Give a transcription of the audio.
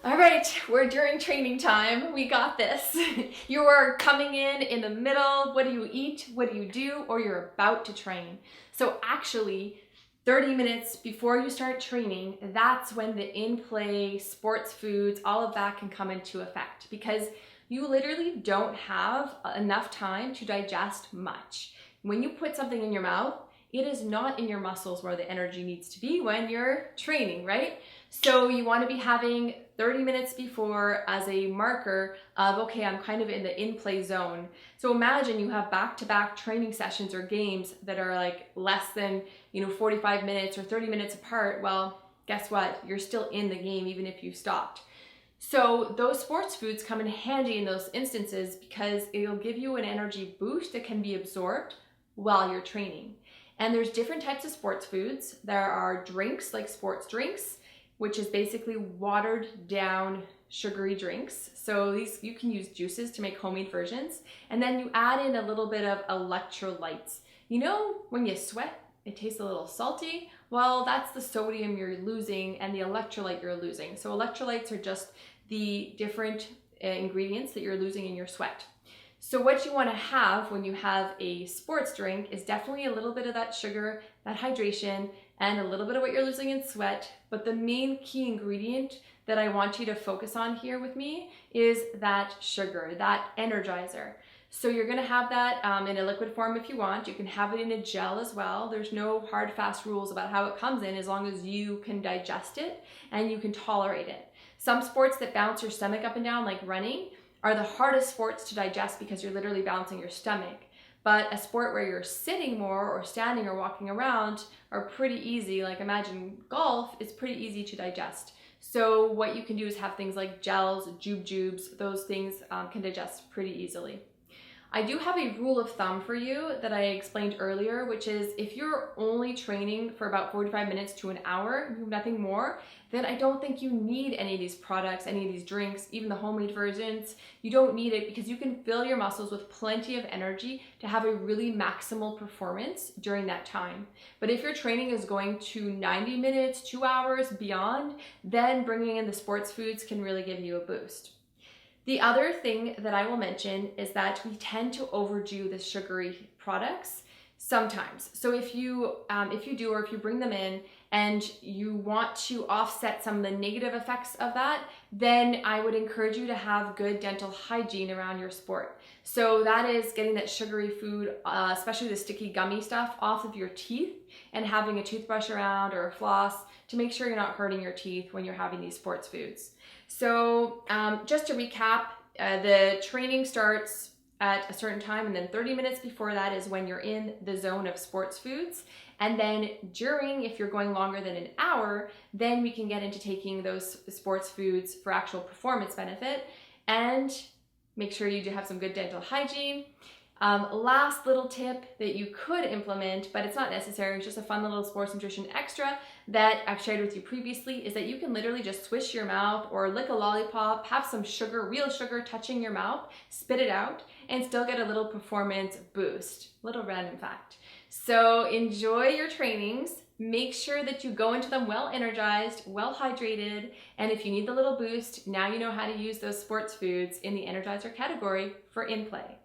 All right, we're during training time. We got this. You are coming in the middle. What do you eat? What do you do? Or you're about to train. So actually, 30 minutes before you start training, that's when the in-play sports foods, all of that can come into effect because you literally don't have enough time to digest much. When you put something in your mouth, it is not in your muscles where the energy needs to be when you're training, right? So you want to be having 30 minutes before as a marker of, okay, I'm kind of in the in-play zone. So imagine you have back-to-back training sessions or games that are like less than, 45 minutes or 30 minutes apart. Well, guess what? You're still in the game even if you've stopped. So those sports foods come in handy in those instances because it'll give you an energy boost that can be absorbed while you're training. And there's different types of sports foods. There are drinks like sports drinks, which is basically watered down sugary drinks. So these, you can use juices to make homemade versions. And then you add in a little bit of electrolytes. You know, when you sweat, it tastes a little salty. Well, that's the sodium you're losing and the electrolyte you're losing. So electrolytes are just the different ingredients that you're losing in your sweat. So what you want to have when you have a sports drink is definitely a little bit of that sugar, that hydration, and a little bit of what you're losing in sweat. But the main key ingredient that I want you to focus on here with me is that sugar, that energizer. So you're going to have that in a liquid form if you want. You can have it in a gel as well. There's no hard, fast rules about how it comes in as long as you can digest it and you can tolerate it. Some sports that bounce your stomach up and down, like running, are the hardest sports to digest because you're literally balancing your stomach. But a sport where you're sitting more or standing or walking around are pretty easy. Like imagine golf is pretty easy to digest. So what you can do is have things like gels, jubes, those things can digest pretty easily. I do have a rule of thumb for you that I explained earlier, which is if you're only training for about 45 minutes to an hour, nothing more, then I don't think you need any of these products, any of these drinks, even the homemade versions. You don't need it because you can fill your muscles with plenty of energy to have a really maximal performance during that time. But if your training is going to 90 minutes, 2 hours, beyond, then bringing in the sports foods can really give you a boost. The other thing that I will mention is that we tend to overdo the sugary products sometimes. So if you do, or if you bring them in and you want to offset some of the negative effects of that, then I would encourage you to have good dental hygiene around your sport. So that is getting that sugary food, especially the sticky gummy stuff, off of your teeth and having a toothbrush around or a floss to make sure you're not hurting your teeth when you're having these sports foods. So just to recap, the training starts at a certain time, and then 30 minutes before that is when you're in the zone of sports foods. And then during, if you're going longer than an hour, then we can get into taking those sports foods for actual performance benefit. And make sure you do have some good dental hygiene. Last little tip that you could implement, but it's not necessary, it's just a fun little sports nutrition extra that I've shared with you previously, is that you can literally just swish your mouth or lick a lollipop, have some sugar, real sugar touching your mouth, spit it out, and still get a little performance boost. Little random fact. So enjoy your trainings. Make sure that you go into them well energized, well hydrated, and if you need the little boost, now you know how to use those sports foods in the energizer category for in play.